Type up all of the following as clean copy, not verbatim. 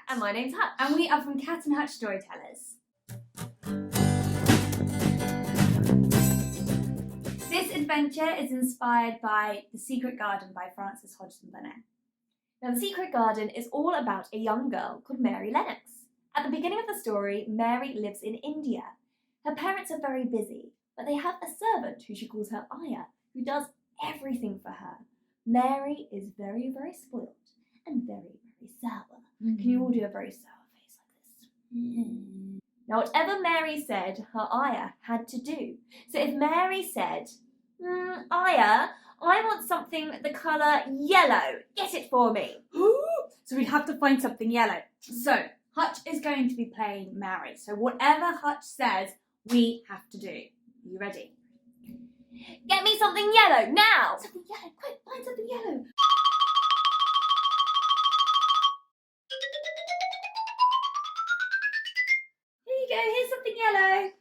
And my name's Hutch. And we are from Cat Hutch Storytellers. This adventure is inspired by The Secret Garden by Frances Hodgson Burnett. Now, The Secret Garden is all about a young girl called Mary Lennox. At the beginning of the story, Mary lives in India. Her parents are very busy, but they have a servant who she calls her Aya, who does everything for her. Mary is very, very spoiled and very, very sour. Can you all do a very sour face like this? Now, whatever Mary said, her Aya had to do. So if Mary said, Aya, I want something the colour yellow. Get it for me. So we'd have to find something yellow. So Hutch is going to be playing Mary. So whatever Hutch says, we have to do. Are you ready? Get me something yellow, now! Something yellow, quick, find something yellow. Here you go, here's something yellow.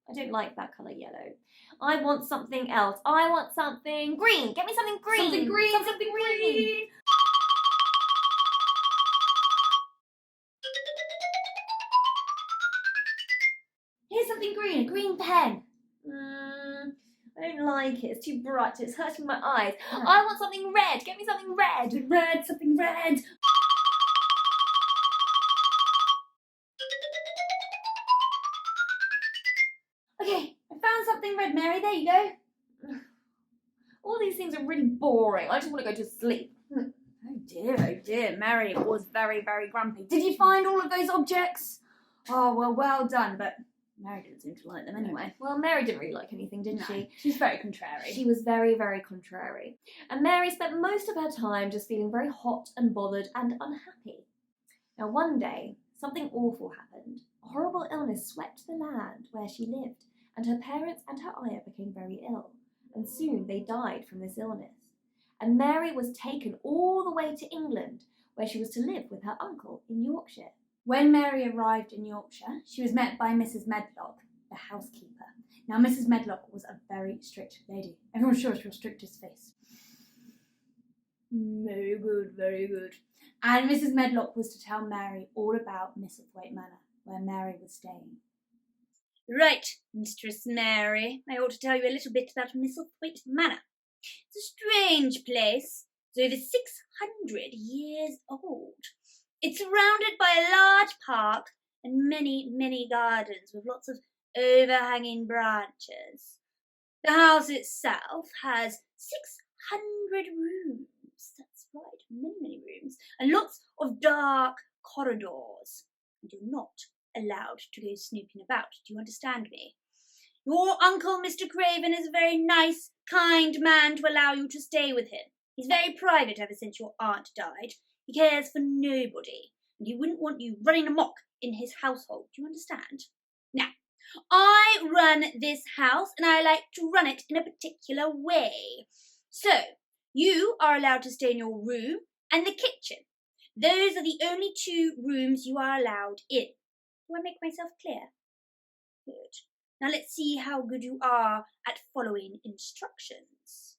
I don't like that colour yellow. I want something else. I want something green. Get me something green. Something green, something green. Here's something green, a green pen. I don't like it. It's too bright. It's hurting my eyes. I want something red. Get me something red. Something red, something red. Okay, I found something red, Mary. There you go. All these things are really boring. I just want to go to sleep. Oh dear, Mary was very, very grumpy. Did you find all of those objects? Oh, well done, but Mary didn't seem to like them anyway. Well, Mary didn't really like anything, did she? She's very contrary. She was very, very contrary. And Mary spent most of her time just feeling very hot and bothered and unhappy. Now, one day, something awful happened. A horrible illness swept the land where she lived, and her parents and her Aya became very ill, and soon they died from this illness. And Mary was taken all the way to England, where she was to live with her uncle in Yorkshire. When Mary arrived in Yorkshire, she was met by Mrs. Medlock, the housekeeper. Now, Mrs. Medlock was a very strict lady. Everyone sure she was strict as face. Very good, very good. And Mrs. Medlock was to tell Mary all about Misselthwaite Manor, where Mary was staying. Right, Mistress Mary, I ought to tell you a little bit about Misselthwaite Manor. It's a strange place. It's over 600 years old. It's surrounded by a large park and many, many gardens with lots of overhanging branches. The house itself has 600 rooms. That's right, many, many rooms. And lots of dark corridors. And you're not allowed to go snooping about. Do you understand me? Your uncle, Mr. Craven, is a very nice, kind man to allow you to stay with him. He's very private ever since your aunt died. He cares for nobody, and he wouldn't want you running amok in his household. Do you understand? Now, I run this house, and I like to run it in a particular way. So, you are allowed to stay in your room and the kitchen. Those are the only two rooms you are allowed in. Do I make myself clear? Good. Now let's see how good you are at following instructions.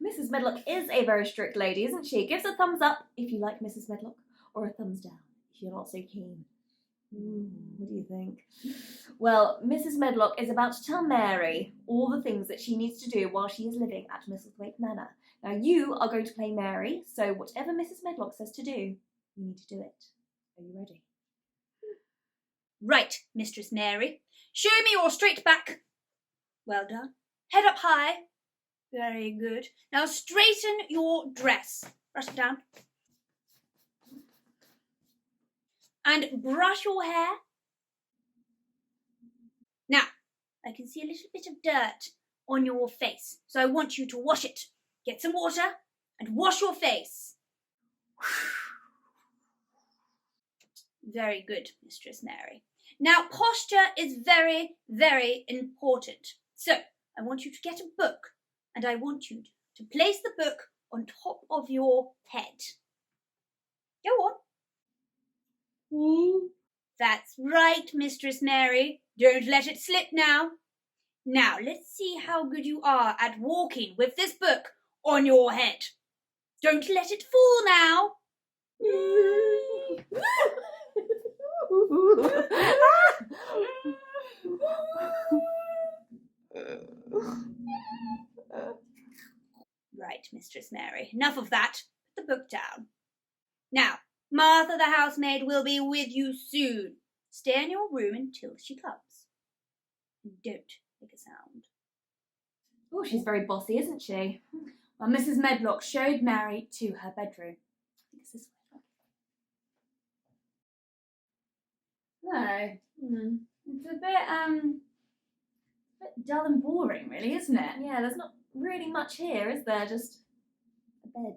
Mrs. Medlock is a very strict lady, isn't she? Gives a thumbs up if you like Mrs. Medlock, or a thumbs down if you're not so keen. What do you think? Well, Mrs. Medlock is about to tell Mary all the things that she needs to do while she is living at Misselthwaite Manor. Now, you are going to play Mary, so whatever Mrs. Medlock says to do, you need to do it. Are you ready? Right, Mistress Mary. Show me your straight back. Well done. Head up high. Very good. Now straighten your dress. Brush it down. And brush your hair. Now, I can see a little bit of dirt on your face, so I want you to wash it. Get some water and wash your face. Very good, Mistress Mary. Now, posture is very, very important. So, I want you to get a book, and I want you to place the book on top of your head. Go on. That's right, Mistress Mary. Don't let it slip now. Now, let's see how good you are at walking with this book on your head. Don't let it fall now. Right, Mistress Mary, enough of that. Put the book down. Now, Martha the housemaid will be with you soon. Stay in your room until she comes. And don't make a sound. Oh, she's very bossy, isn't she? Well, Mrs. Medlock showed Mary to her bedroom. I think it's this way. No, it's a bit dull and boring, really, isn't it? Yeah, there's not really much here, is there? Just a bed.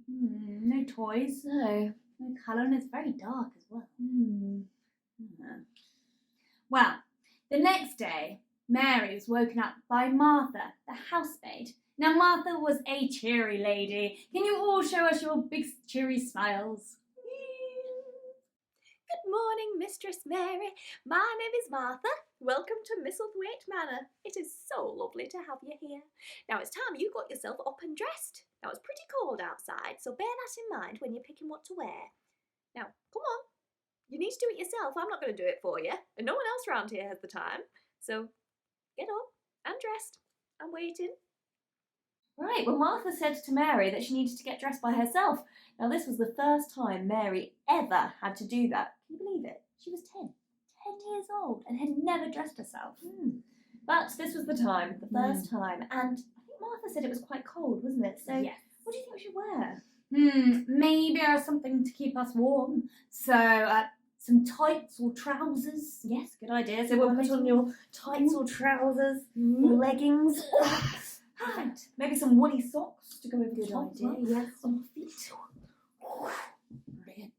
No toys, No. no colour, and it's very dark as well. Yeah. Well, the next day, Mary was woken up by Martha, the housemaid. Now, Martha was a cheery lady. Can you all show us your big cheery smiles? Good morning, Mistress Mary. My name is Martha. Welcome to Misselthwaite Manor. It is so lovely to have you here. Now it's time you got yourself up and dressed. Now it's pretty cold outside, so bear that in mind when you're picking what to wear. Now, come on. You need to do it yourself. I'm not going to do it for you, and no one else around here has the time. So get up and dressed. I'm waiting. Right, well, Martha said to Mary that she needed to get dressed by herself. Now, this was the first time Mary ever had to do that. Can you believe it? She was 10 years old, and had never dressed herself. But this was the time, the first time. And I think Martha said it was quite cold, wasn't it? So, Yes. what do you think we should wear? Maybe something to keep us warm. So, some tights or trousers. Yes, good idea. So we'll put on your tights or trousers, or leggings. Perfect. Maybe some woolly socks to go over the Good top. idea, Well, yes. on our feet. Brilliant.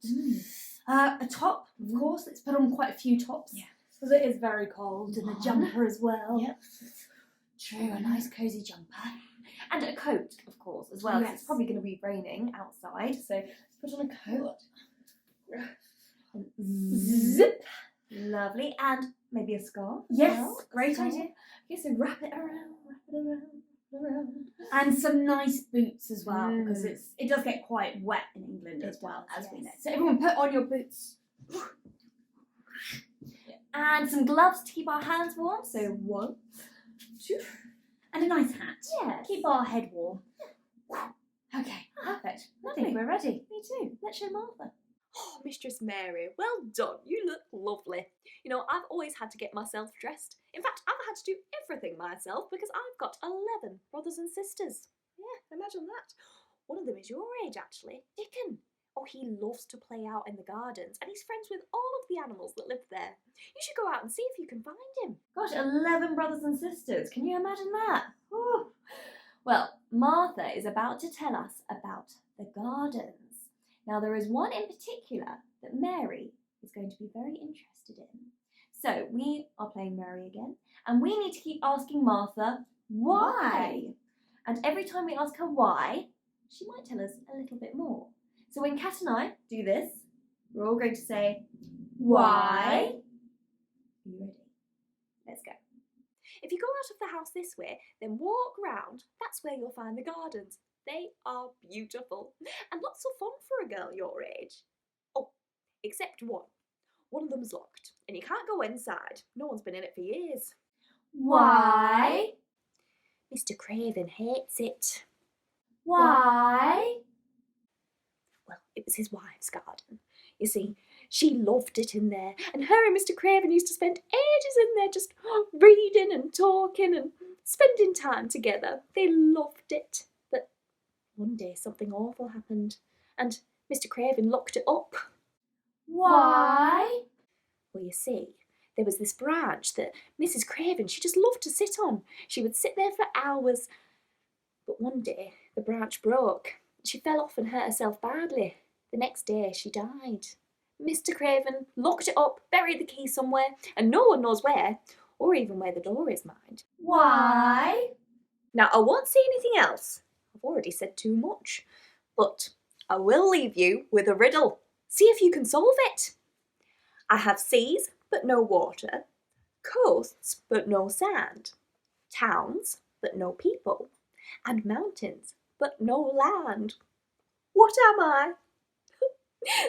A top, of course. Let's put on quite a few tops. Yeah. Because it is very cold. And a jumper as well. Yep. True, a nice cosy jumper. And a coat, of course, as well. 'Cause Yes. It's probably going to be raining outside. So let's put on a coat. Zip. Lovely. And maybe a scarf. as Yes, well. great Scarf. idea. Okay, so wrap it around, around. And some nice boots as well, because Mm. it does get quite wet in England as It well, does, as we know. yes. So everyone put on your boots. And some gloves to keep our hands warm. So 1, 2. And a nice hat. Yes. Keep our head warm. Okay, perfect. I Lovely. think we're ready. Me too. Let's show Martha. Oh, Mistress Mary, well done. You look lovely. You know, I've always had to get myself dressed. In fact, I've had to do everything myself because I've got 11 brothers and sisters. Yeah, imagine that. One of them is your age, actually, Dickon. Oh, he loves to play out in the gardens and he's friends with all of the animals that live there. You should go out and see if you can find him. Gosh, 11 brothers and sisters. Can you imagine that? Oh. Well, Martha is about to tell us about the gardens. Now, there is one in particular that Mary is going to be very interested in. So, we are playing Mary again, and we need to keep asking Martha, why? And every time we ask her why, she might tell us a little bit more. So, when Cat and I do this, we're all going to say, why? Are you ready? Let's go. If you go out of the house this way, then walk round. That's where you'll find the gardens. They are beautiful and lots of fun for a girl your age. Oh, except one. One of them's locked and you can't go inside. No one's been in it for years. Why? Mr. Craven hates it. Why? Well, it was his wife's garden. You see, she loved it in there, and her and Mr. Craven used to spend ages in there just reading and talking and spending time together. They loved it. But one day something awful happened, and Mr. Craven locked it up. Why? Well, you see, there was this branch that Mrs. Craven, she just loved to sit on. She would sit there for hours. But one day, the branch broke. She fell off and hurt herself badly. The next day, she died. Mr. Craven locked it up, buried the key somewhere, and no one knows where, or even where the door is, mind. Why? Now, I won't say anything else. I've already said too much. But I will leave you with a riddle. See if you can solve it. I have seas, but no water, coasts, but no sand, towns, but no people, and mountains, but no land. What am I?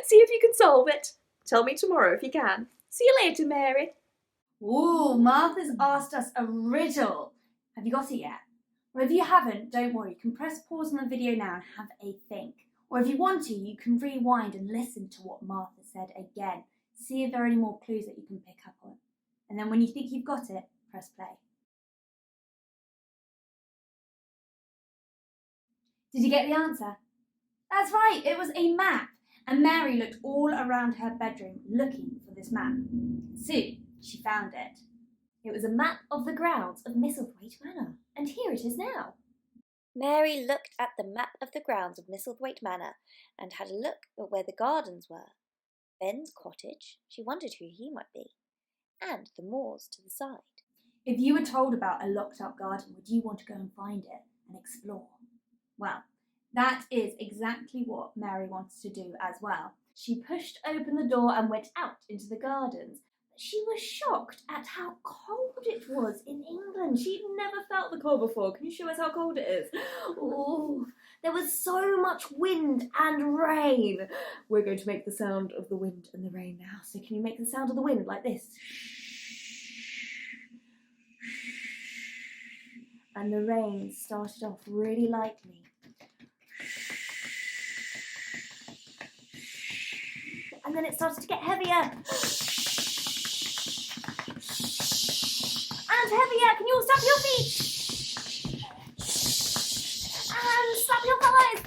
See if you can solve it. Tell me tomorrow if you can. See you later, Mary. Ooh, Martha's asked us a riddle. Have you got it yet? Or if you haven't, don't worry. You can press pause on the video now and have a think. Or if you want to, you can rewind and listen to what Martha said again. See if there are any more clues that you can pick up on. And then when you think you've got it, press play. Did you get the answer? That's right, it was a map. And Mary looked all around her bedroom looking for this map. Soon, she found it. It was a map of the grounds of Misselthwaite Manor, and here it is now. Mary looked at the map of the grounds of Misselthwaite Manor and had a look at where the gardens were. Ben's cottage, she wondered who he might be, and the moors to the side. If you were told about a locked-up garden, would you want to go and find it and explore? Well, that is exactly what Mary wanted to do as well. She pushed open the door and went out into the gardens. She was shocked at how cold it was in England. She'd never felt the cold before. Can you show us how cold it is? Oh, there was so much wind and rain. We're going to make the sound of the wind and the rain now. So can you make the sound of the wind like this? And the rain started off really lightly. And then it started to get heavier. And heavier. Can you all stamp your feet? And slap your thighs.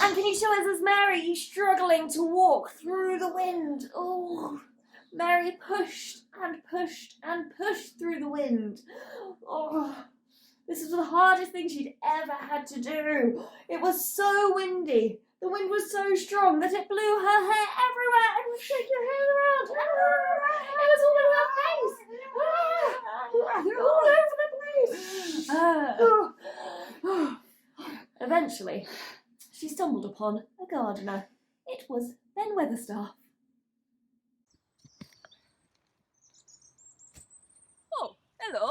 And can you show us as Mary struggling to walk through the wind? Oh, Mary pushed and pushed and pushed through the wind. Oh, this was the hardest thing she'd ever had to do. It was so windy. The wind was so strong that it blew her hair everywhere. It would shake your hair around. It was all in her face. All over the place. Eventually, she stumbled upon a gardener. It was Ben Weatherstaff. Oh, hello.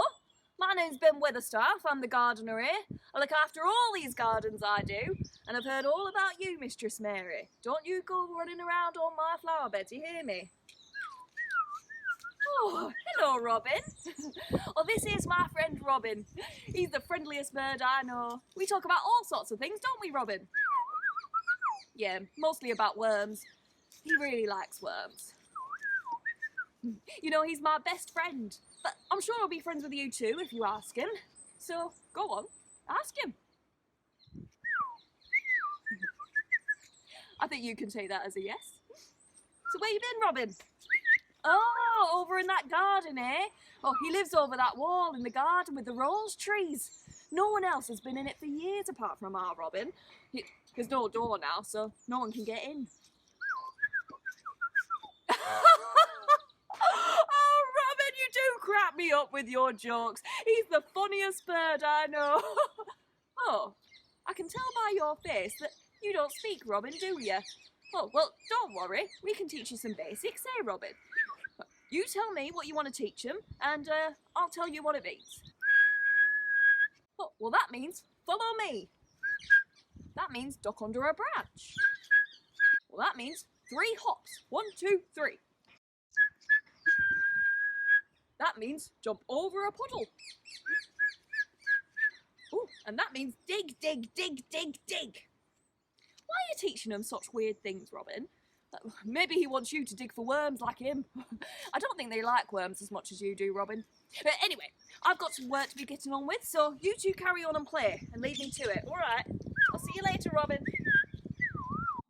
My name's Ben Weatherstaff. I'm the gardener here. I look after all these gardens, I do. And I've heard all about you, Mistress Mary. Don't you go running around on my flower beds, you hear me? Oh, hello, Robin. Oh, this is my friend Robin. He's the friendliest bird I know. We talk about all sorts of things, don't we, Robin? Yeah, mostly about worms. He really likes worms. You know, he's my best friend. But I'm sure he'll be friends with you too if you ask him. So, go on, ask him. I think you can take that as a yes. So where you been, Robin? Oh, over in that garden, eh? Oh, he lives over that wall in the garden with the rose trees. No one else has been in it for years apart from our Robin. There's no door now, so no one can get in. Oh, Robin, you do crack me up with your jokes. He's the funniest bird I know. Oh, I can tell by your face that you don't speak, Robin, do you? Oh, well, don't worry. We can teach you some basics, eh, Robin? You tell me what you want to teach him, and I'll tell you what it means. Oh, well, that means follow me. That means duck under a branch. Well, that means 3 hops. 1, 2, 3. That means jump over a puddle. Ooh, and that means dig, dig, dig, dig, dig. Why are you teaching him such weird things, Robin? Maybe he wants you to dig for worms like him. I don't think they like worms as much as you do, Robin. But anyway, I've got some work to be getting on with, so you two carry on and play and leave me to it, all right? I'll see you later, Robin.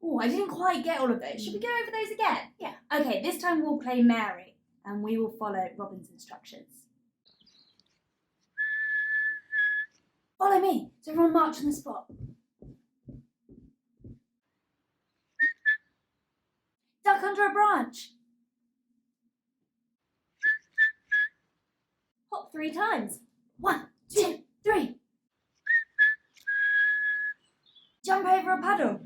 Oh, I didn't quite get all of those. Should we go over those again? Yeah. Okay, this time we'll play Mary and we will follow Robin's instructions. Follow me. So everyone march on the spot. Duck under a branch. Hop 3 times. 1, 2, 3. Jump over a puddle.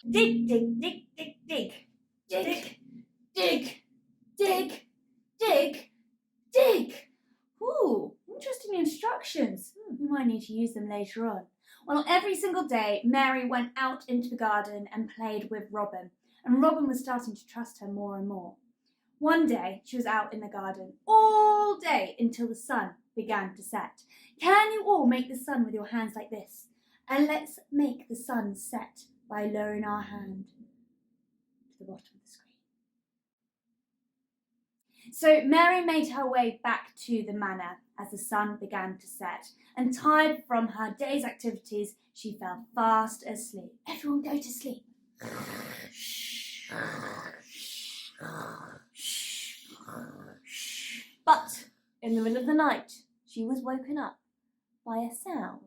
Dig, dig, dig, dig, dig. Dig, dig, dig, dig, dig. instructions. We might need to use them later on. Well, every single day, Mary went out into the garden and played with Robin, and Robin was starting to trust her more and more. One day, she was out in the garden all day until the sun began to set. Can you all make the sun with your hands like this? And let's make the sun set by lowering our hand to the bottom of the screen. So Mary made her way back to the manor as the sun began to set, and tired from her day's activities, she fell fast asleep. Everyone go to sleep. But in the middle of the night, she was woken up by a sound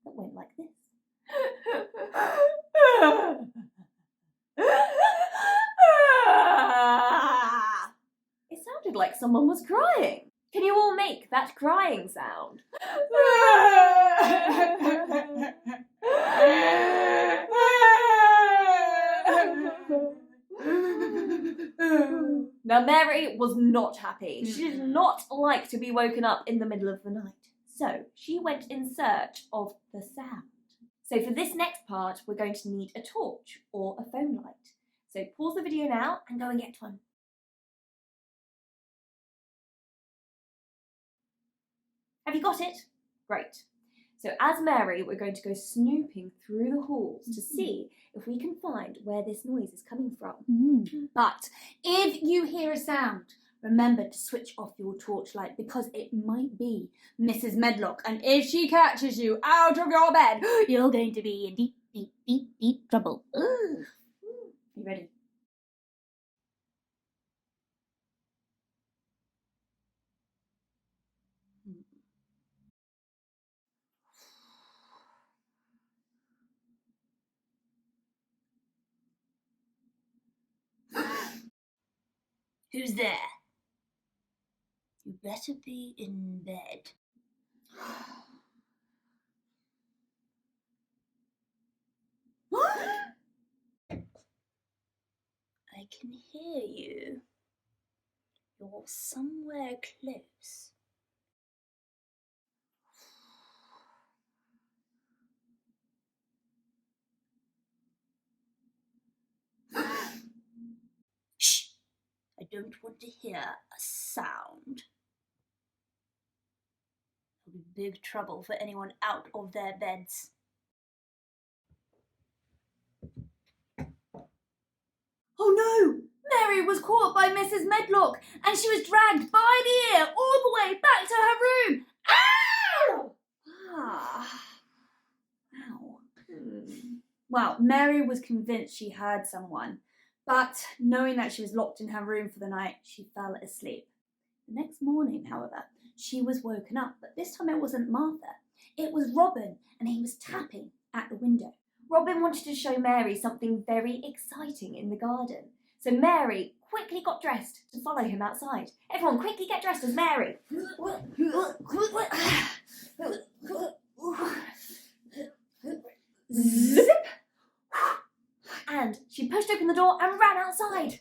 that went like this. It sounded like someone was crying. Can you all make that crying sound? Now, Mary was not happy. She did not like to be woken up in the middle of the night. So she went in search of the sound. So for this next part, we're going to need a torch or a phone light. So pause the video now and go and get one. Have you got it? Great. So as Mary, we're going to go snooping through the halls to see if we can find where this noise is coming from. But if you hear a sound, remember to switch off your torchlight because it might be Mrs. Medlock, and if she catches you out of your bed, you're going to be in deep, deep, deep, deep trouble. Ugh. You ready? Who's there? You better be in bed. I can hear you. You're somewhere close. Shh! I don't want to hear a sound. There'll be big trouble for anyone out of their beds. Oh no! Mary was caught by Mrs. Medlock and she was dragged by the ear all the way back to her room. Ow! Ow. Well, Mary was convinced she heard someone, but knowing that she was locked in her room for the night, she fell asleep. The next morning, however, she was woken up, but this time it wasn't Martha. It was Robin, and he was tapping at the window. Robin wanted to show Mary something very exciting in the garden. So Mary quickly got dressed to follow him outside. Everyone quickly get dressed as Mary. Zip! And she pushed open the door and ran outside.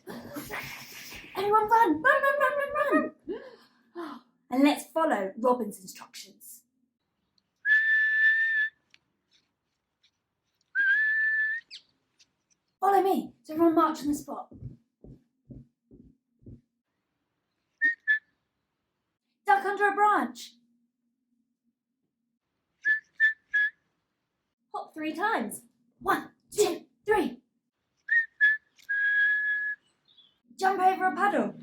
Everyone run, run, run, run, run, run. And let's follow Robin's instructions. Follow me. So everyone march on the spot. Duck under a branch. Hop 3 times. 1, 2, 3. Jump over a puddle.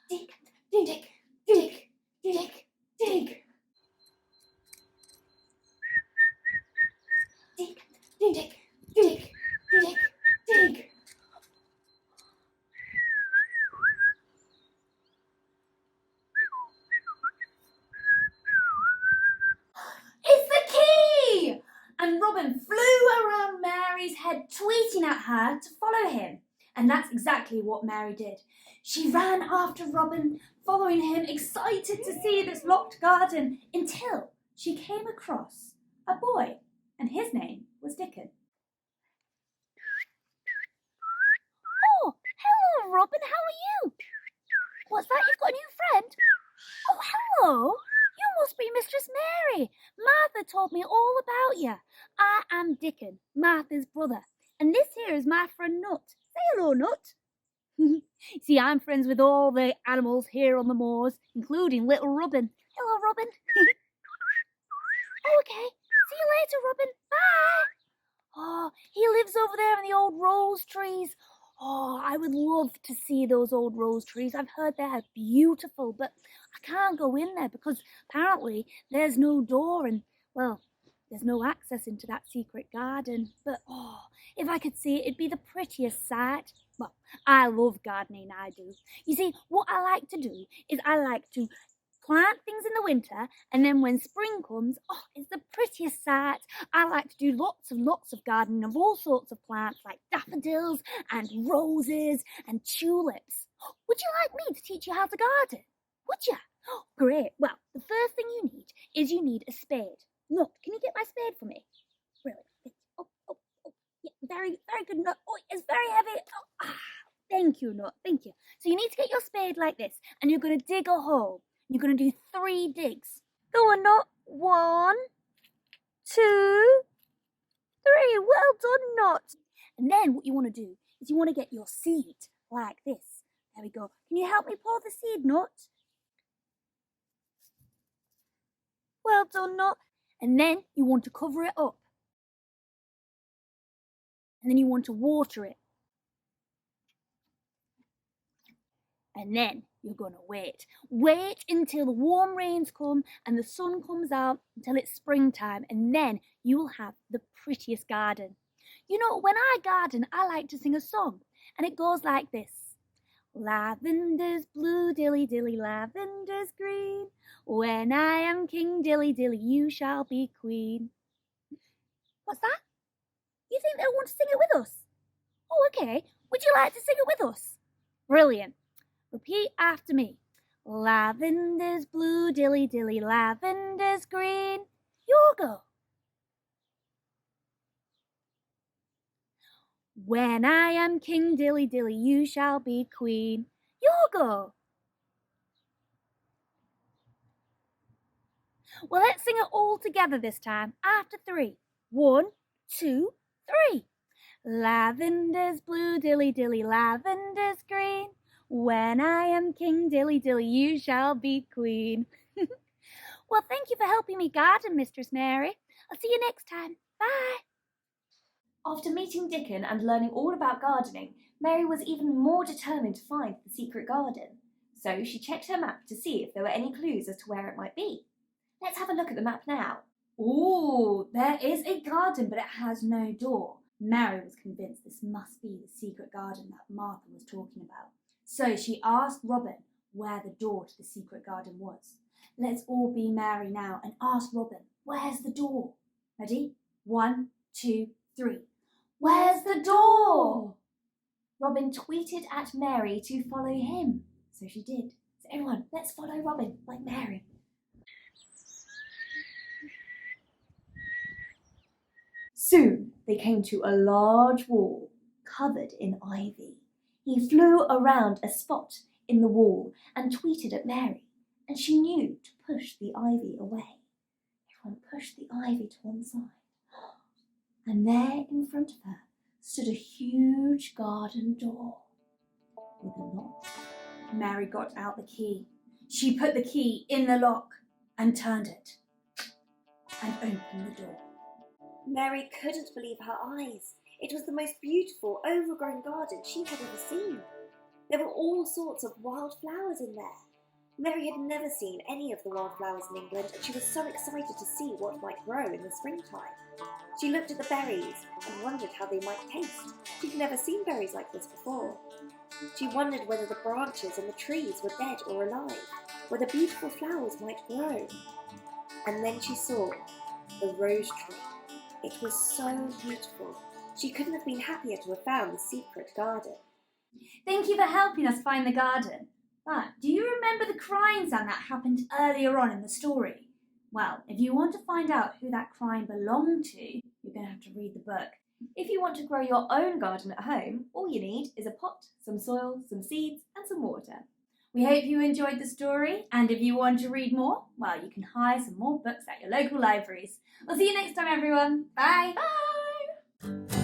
Dig, dig, dig, dig, dig. Dig, dig, dig, dig, dig. It's the key! And Robin flew around Mary's head, tweeting at her to follow him. And that's exactly what Mary did. She ran after Robin, following him, excited to see this locked garden, until she came across a boy, and his name was Dickon. Oh, hello, Robin. How are you? What's that? You've got a new friend? Oh, hello. You must be Mistress Mary. Martha told me all about you. I am Dickon, Martha's brother. And this here is my friend Nut. Say hello, Nut. See, I'm friends with all the animals here on the moors, including little Robin. Hello, Robin. Oh, okay. See you later, Robin. Bye. Oh, he lives over there in the old rose trees. Oh, I would love to see those old rose trees. I've heard they're beautiful, but I can't go in there because apparently there's no door and, well, there's no access into that secret garden. But, oh, if I could see it, it'd be the prettiest sight. Well, I love gardening, I do. You see, what I like to do is I like to plant things in the winter, and then when spring comes, oh, it's the prettiest sight. I like to do lots of gardening of all sorts of plants like daffodils and roses and tulips. Would you like me to teach you how to garden? Would you? Oh, great. Well, the first thing you need is you need a spade. Look, can you get my spade for me? Really? Oh, yeah, very good, Nut. Oh, it's very heavy. Oh, thank you, Nut. Thank you. So you need to get your spade like this, and you're going to dig a hole. You're going to do 3 digs. Go on, Nut. 1, 2, 3. Well done, Nut. And then what you want to do is you want to get your seed like this. There we go. Can you help me pour the seed, Nut? Well done, Nut. And then you want to cover it up. And then you want to water it. And then you're going to wait. Wait until the warm rains come and the sun comes out until it's springtime, and then you will have the prettiest garden. You know, when I garden, I like to sing a song, and it goes like this. Lavender's blue, dilly dilly, lavender's green. When I am king, dilly dilly, you shall be queen. What's that? You think they'll want to sing it with us? Oh, okay. Would you like to sing it with us? Brilliant. Repeat after me. Lavender's blue, dilly dilly, lavender's green. You'll go. When I am king, dilly dilly, you shall be queen. You'll go. Well, let's sing it all together this time. After 3. 1, 2, 3. Lavender's blue, dilly dilly, lavender's green. When I am king, dilly dilly, you shall be queen. Well, thank you for helping me garden, Mistress Mary. I'll see you next time. Bye. After meeting Dickon and learning all about gardening, Mary was even more determined to find the secret garden. So she checked her map to see if there were any clues as to where it might be. Let's have a look at the map now. Oh, there is a garden, but it has no door. Mary was convinced this must be the secret garden that Martha was talking about. So she asked Robin where the door to the secret garden was. Let's all be Mary now and ask Robin, where's the door? Ready? 1, 2, 3. Where's the door? Robin tweeted at Mary to follow him. So she did. So everyone, let's follow Robin like Mary. Soon they came to a large wall covered in ivy. He flew around a spot in the wall and tweeted at Mary, and she knew to push the ivy away. Everyone pushed the ivy to one side. And there in front of her stood a huge garden door with a lock. Mary got out the key. She put the key in the lock and turned it and opened the door. Mary couldn't believe her eyes. It was the most beautiful, overgrown garden she had ever seen. There were all sorts of wild flowers in there. Mary had never seen any of the wildflowers in England, and she was so excited to see what might grow in the springtime. She looked at the berries and wondered how they might taste. She'd never seen berries like this before. She wondered whether the branches and the trees were dead or alive, whether beautiful flowers might grow. And then she saw the rose tree. It was so beautiful. She couldn't have been happier to have found the secret garden. Thank you for helping us find the garden. But do you remember the crying sound that happened earlier on in the story? Well, if you want to find out who that crying belonged to, you're going to have to read the book. If you want to grow your own garden at home, all you need is a pot, some soil, some seeds, and some water. We hope you enjoyed the story, and if you want to read more, well, you can hire some more books at your local libraries. We'll see you next time, everyone. Bye. Bye!